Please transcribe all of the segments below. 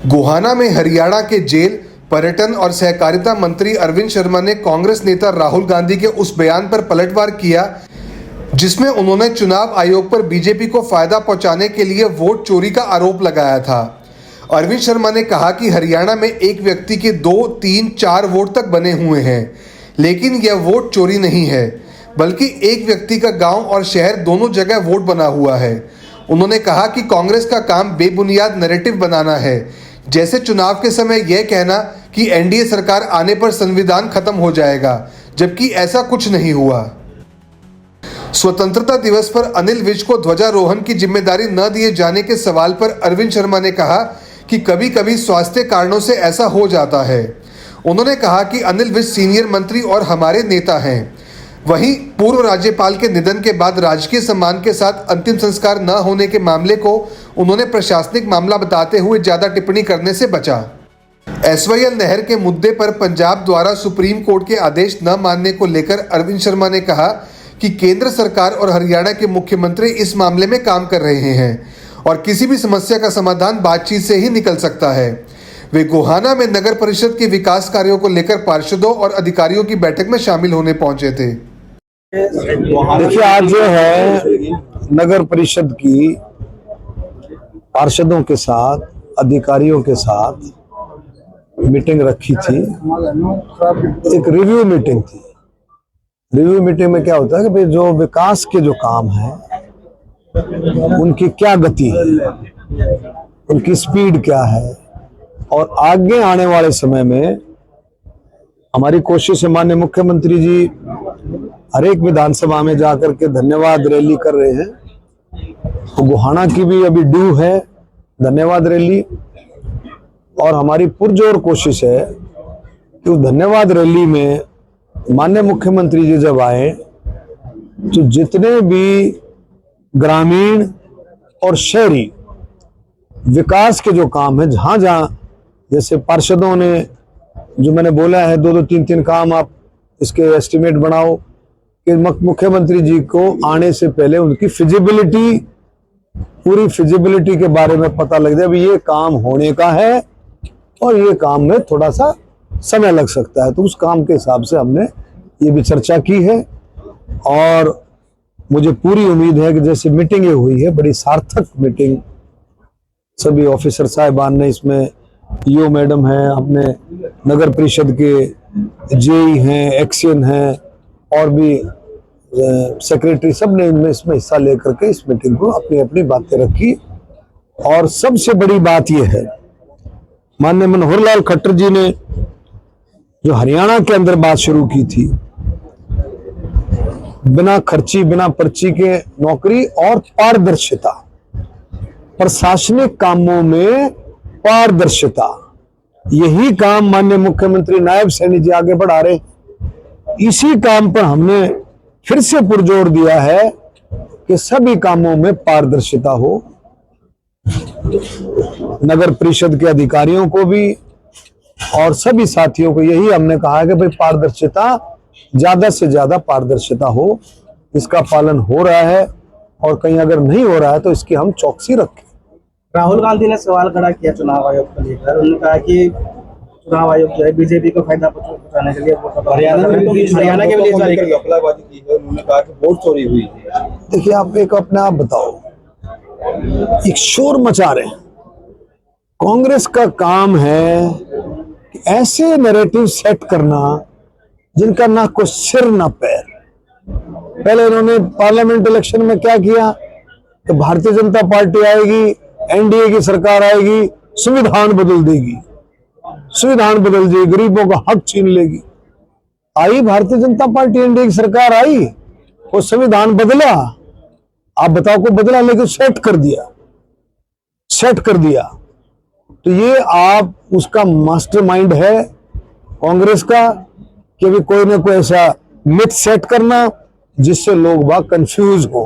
गोहाना में हरियाणा के जेल, पर्यटन और सहकारिता मंत्री अरविंद शर्मा ने कांग्रेस नेता राहुल गांधी के उस बयान पर पलटवार किया जिसमें उन्होंने चुनाव आयोग पर बीजेपी को फायदा पहुंचाने के लिए वोट चोरी का आरोप लगाया था। अरविंद शर्मा ने कहा कि हरियाणा में एक व्यक्ति के 2, 3, 4 वोट तक बने हुए हैं, लेकिन यह वोट चोरी नहीं है, बल्कि एक व्यक्ति का गांव और शहर दोनों जगह वोट बना हुआ है। उन्होंने कहा कि कांग्रेस का काम बेबुनियाद नैरेटिव बनाना है, जैसे चुनाव के समय यह कहना कि एनडीए सरकार आने पर संविधान खत्म हो जाएगा, जबकि ऐसा कुछ नहीं हुआ। स्वतंत्रता दिवस पर अनिल विज को ध्वजारोहण की जिम्मेदारी न दिए जाने के सवाल पर अरविंद शर्मा ने कहा कि कभी कभी स्वास्थ्य कारणों से ऐसा हो जाता है। उन्होंने कहा कि अनिल विज सीनियर मंत्री और हमारे नेता हैं। वहीं पूर्व राज्यपाल के निधन के बाद राजकीय सम्मान के साथ अंतिम संस्कार न होने के मामले को उन्होंने प्रशासनिक मामला बताते हुए ज्यादा टिप्पणी करने से बचा। एसवाईएल नहर के मुद्दे पर पंजाब द्वारा सुप्रीम कोर्ट के आदेश न मानने को लेकर अरविंद शर्मा ने कहा कि केंद्र सरकार और हरियाणा के मुख्यमंत्री इस मामले में काम कर रहे हैं और किसी भी समस्या का समाधान बातचीत से ही निकल सकता है। वे गोहाना में नगर परिषद के विकास कार्यों को लेकर पार्षदों और अधिकारियों की बैठक में शामिल होने पहुंचे थे। देखिए, आज जो है नगर परिषद की पार्षदों के साथ, अधिकारियों के साथ मीटिंग रखी थी। एक रिव्यू मीटिंग थी। रिव्यू मीटिंग में क्या होता है कि भाई जो विकास के जो काम है उनकी क्या गति है, उनकी स्पीड क्या है, और आगे आने वाले समय में हमारी कोशिश है। माननीय मुख्यमंत्री जी हर एक विधानसभा में जाकर के धन्यवाद रैली कर रहे हैं, तो गोहाना की भी अभी ड्यू है धन्यवाद रैली, और हमारी पुरजोर कोशिश है कि उस धन्यवाद रैली में माननीय मुख्यमंत्री जी जब आए तो जितने भी ग्रामीण और शहरी विकास के जो काम है, जहां जहां जैसे पार्षदों ने जो मैंने बोला है 2-2, 3-3 काम आप इसके एस्टिमेट बनाओ कि मुख्यमंत्री जी को आने से पहले उनकी फिजिबिलिटी, पूरी फिजिबिलिटी के बारे में पता लग जाए। अभी ये काम होने का है और ये काम में थोड़ा सा समय लग सकता है, तो उस काम के हिसाब से हमने ये भी चर्चा की है। और मुझे पूरी उम्मीद है कि जैसे मीटिंगें हुई है, बड़ी सार्थक मीटिंग, सभी ऑफिसर साहिबान ने इसमें, ईओ मैडम हैं, अपने नगर परिषद के जेई हैं, एक्सियन हैं, और भी सेक्रेटरी, सब ने इनमें इसमें हिस्सा लेकर के इस मीटिंग को अपनी अपनी बातें रखी। और सबसे बड़ी बात यह है, माननीय मनोहर लाल खट्टर जी ने जो हरियाणा के अंदर बात शुरू की थी, बिना खर्ची, बिना पर्ची के नौकरी और पारदर्शिता, प्रशासनिक कामों में पारदर्शिता, यही काम माननीय मुख्यमंत्री नायब सैनी जी आगे बढ़ा रहे। इसी काम पर हमने फिर से पुरजोर दिया है कि सभी कामों में पारदर्शिता हो। नगर परिषद के अधिकारियों को भी और सभी साथियों को यही हमने कहा है कि भाई पारदर्शिता, ज्यादा से ज्यादा पारदर्शिता हो। इसका पालन हो रहा है, और कहीं अगर नहीं हो रहा है तो इसकी हम चौकसी रखें। राहुल गांधी ने सवाल खड़ा किया चुनाव आयोग को लेकर। उन्होंने कहा कि चुनाव आयोग जो है बीजेपी को फायदा पहुंचाने के लिए हरियाणा के लिए घपलाबाजी की है। उन्होंने कहा कि वोट चोरी हुई है। देखिए, आप एक अपने आप बताओ, एक शोर मचा रहे हैं। कांग्रेस का काम है कि ऐसे नैरेटिव सेट करना जिनका ना कोई सिर ना पैर। पहले इन्होंने पार्लियामेंट इलेक्शन में क्या किया कि भारतीय जनता पार्टी आएगी, एनडीए की सरकार आएगी, संविधान बदल देगी, संविधान बदल देगी, गरीबों का हक छीन लेगी। आई भारतीय जनता पार्टी, एनडीए की सरकार आई, वो संविधान बदला, आप बताओ को बदला, लेकिन सेट कर दिया, सेट कर दिया। तो ये आप उसका मास्टरमाइंड है कांग्रेस का कि अभी कोई ना कोई ऐसा मिथ सेट करना जिससे लोग बाग कंफ्यूज हो।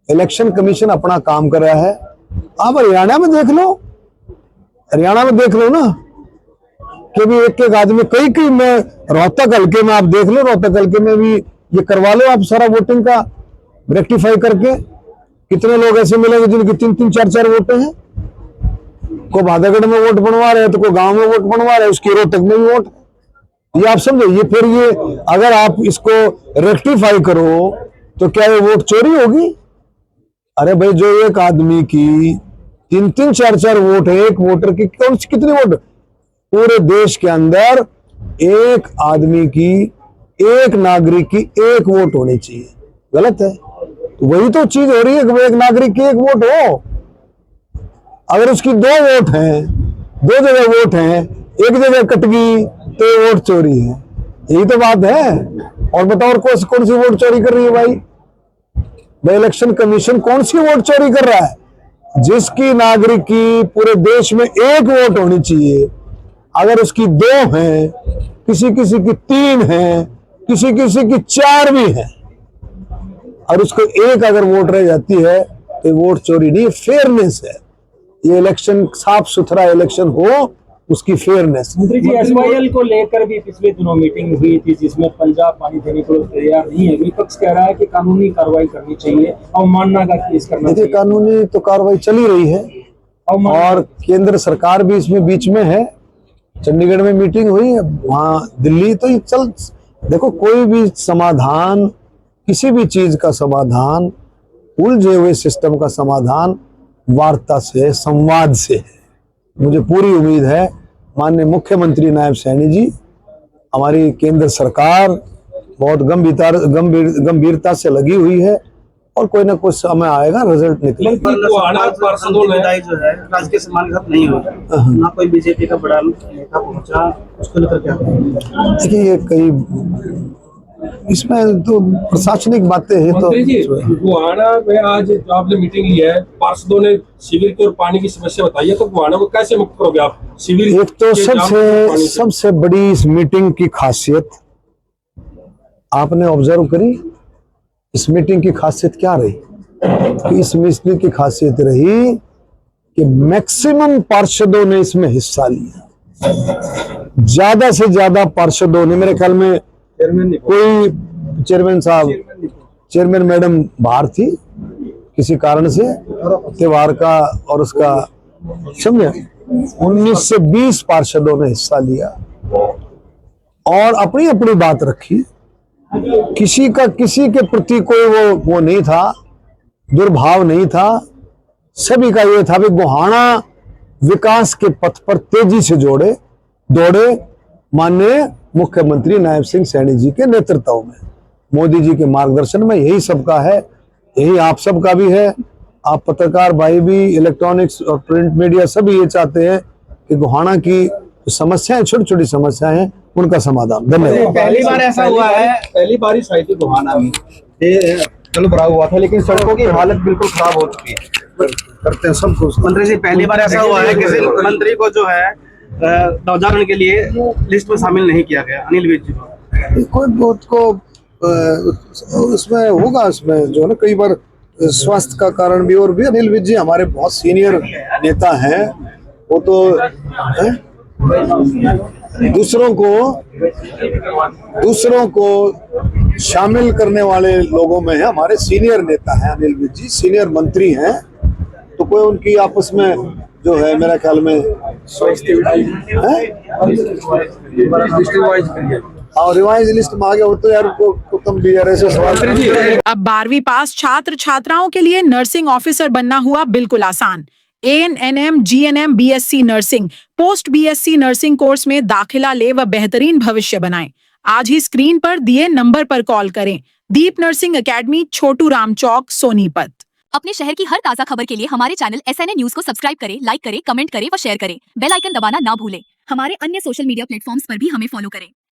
इलेक्शन कमीशन अपना काम कर रहा है। आप हरियाणा में देख लो, हरियाणा में देख लो ना कि भी एक एक आदमी, कई में रोहतक हल्के में आप देख लो, रोहतक हल्के में भी ये करवा लो आप सारा वोटिंग का रेक्टिफाई करके। कितने लोग ऐसे मिलेंगे जिनकी 3-3, 4-4 वोटें हैं। को भादागढ़ में वोट बनवा रहे हैं तो कोई गांव में वोट बनवा रहे हैं, उसकी रोहतक में भी वोट। ये आप समझो, ये फिर ये अगर आप इसको रेक्टिफाई करो तो क्या ये वोट चोरी होगी? अरे भाई, जो एक आदमी की 3-3, 4-4 वोट है, एक वोटर की कौन सी कितनी वोट? पूरे देश के अंदर एक आदमी की, एक नागरिक की एक वोट होनी चाहिए। गलत है? तो वही तो चीज हो रही है कि एक नागरिक की एक वोट हो। अगर उसकी 2 वोट हैं, 2 जगह वोट हैं, एक जगह कट गई तो वोट चोरी है। यही तो बात है। और बताओ, और कौन सी वोट चोरी कर रही है भाई? इलेक्शन कमीशन कौन सी वोट चोरी कर रहा है? जिसकी नागरिक की पूरे देश में एक वोट होनी चाहिए, अगर उसकी 2 हैं, किसी किसी की 3 हैं, किसी किसी की 4 भी हैं, और उसको एक अगर वोट रह जाती है तो वोट चोरी नहीं, फेयरनेस है। ये इलेक्शन साफ सुथरा इलेक्शन हो, उसकी फेयरनेस। मंत्री जी, एसवाईएल को लेकर भी पिछले दिनों मीटिंग हुई थी जिसमें पंजाब पानी देने को तैयार नहीं है। विपक्ष कह रहा है कि कानूनी कार्रवाई करनी चाहिए, अवमानना का केस करना चाहिए। कानूनी तो कार्रवाई चली रही है और केंद्र सरकार भी इसमें बीच में है। चंडीगढ़ में मीटिंग हुई, वहां दिल्ली, तो ये चल। देखो, कोई भी समाधान, किसी भी चीज का समाधान, उलझे हुए सिस्टम का समाधान वार्ता से, संवाद से है। मुझे पूरी उम्मीद है माननीय मुख्यमंत्री नायब सैनी जी, हमारी केंद्र सरकार बहुत गंभीरता से लगी हुई है और कोई ना कुछ समय आएगा, रिजल्ट निकले। जो है राजकीय सम्मान के साथ नहीं होगा, ना कोई बीजेपी का बड़ा नेता पहुंचा, उसको लेकर क्या करेंगे? देखिए, ये कई इसमें तो प्रशासनिक बातें हैं। तो गोहाना में आज आपने मीटिंग ली है, पार्षदों ने शिविर की और पानी की समस्या बताई है, तो गोहाना को कैसे मुक्त करोगे आप? शिविर एक तो सबसे बड़ी इस मीटिंग की खासियत आपने ऑब्जर्व करी। इस मीटिंग की खासियत क्या रही? कि इस मीटिंग की खासियत रही कि मैक्सिमम पार्षदों ने इसमें हिस्सा लिया। ज्यादा से ज्यादा पार्षदों ने, मेरे ख्याल में कोई चेयरमैन साहब, चेयरमैन मैडम बाहर थी किसी कारण से, त्योहार का और उसका, समझे, 19 से 20 पार्षदों ने हिस्सा लिया और अपनी अपनी बात रखी। किसी के प्रति कोई वो नहीं था, दुर्भाव नहीं था। सभी का ये था कि गोहाना विकास के पथ पर तेजी से दौड़े माननीय मुख्यमंत्री नायब सिंह सैनी जी के नेतृत्व में, मोदी जी के मार्गदर्शन में। यही सबका है, यही आप सबका भी है। आप पत्रकार भाई भी, इलेक्ट्रॉनिक्स और प्रिंट मीडिया सभी ये चाहते हैं कि गोहाना की समस्याएं, छोटी छोटी समस्याएं हैं, उनका समाधान। धन्यवाद। पहली बार ऐसा हुआ है, पहली बारिश आई थी गोहाना में, चलो बड़ा हुआ था, लेकिन सड़कों की हालत बिल्कुल खराब हो चुकी है। करते हैं सब कुछ। मंत्री जी, पहली बार ऐसा हुआ है किसी मंत्री को जो है नौजवान के लिए लिस्ट में शामिल नहीं किया गया, अनिल विज जी को। कोई बहुत को उसमें होगा, उसमें जो है ना, कई बार स्वास्थ्य का कारण भी, और भी अनिल विज जी हमारे बहुत सीनियर नेता हैं। वो तो दूसरों को शामिल करने वाले लोगों में है, हमारे सीनियर नेता हैं अनिल विज जी, सीनियर मंत्री हैं। तो कोई उनकी आपस में जो है, मेरा ख्याल में और रिवाइज लिस्ट में आ गया हो तो यार तुम भी यार ऐसे सवाल। अब 12वीं पास छात्र छात्राओं के लिए नर्सिंग ऑफिसर बनना हुआ बिल्कुल आसान। ANM, GNM, BSc nursing, post BSc nursing course में दाखिला ले व बेहतरीन भविष्य बनाएं। आज ही स्क्रीन पर दिए नंबर पर कॉल करें। दीप नर्सिंग एकेडमी, छोटू राम चौक, सोनीपत। अपने शहर की हर ताजा खबर के लिए हमारे चैनल SNA न्यूज को सब्सक्राइब करें, लाइक करें, कमेंट करें व शेयर करें। बेल आइकन दबाना ना भूलें। हमारे अन्य सोशल मीडिया प्लेटफॉर्म्स पर भी हमें फॉलो करें।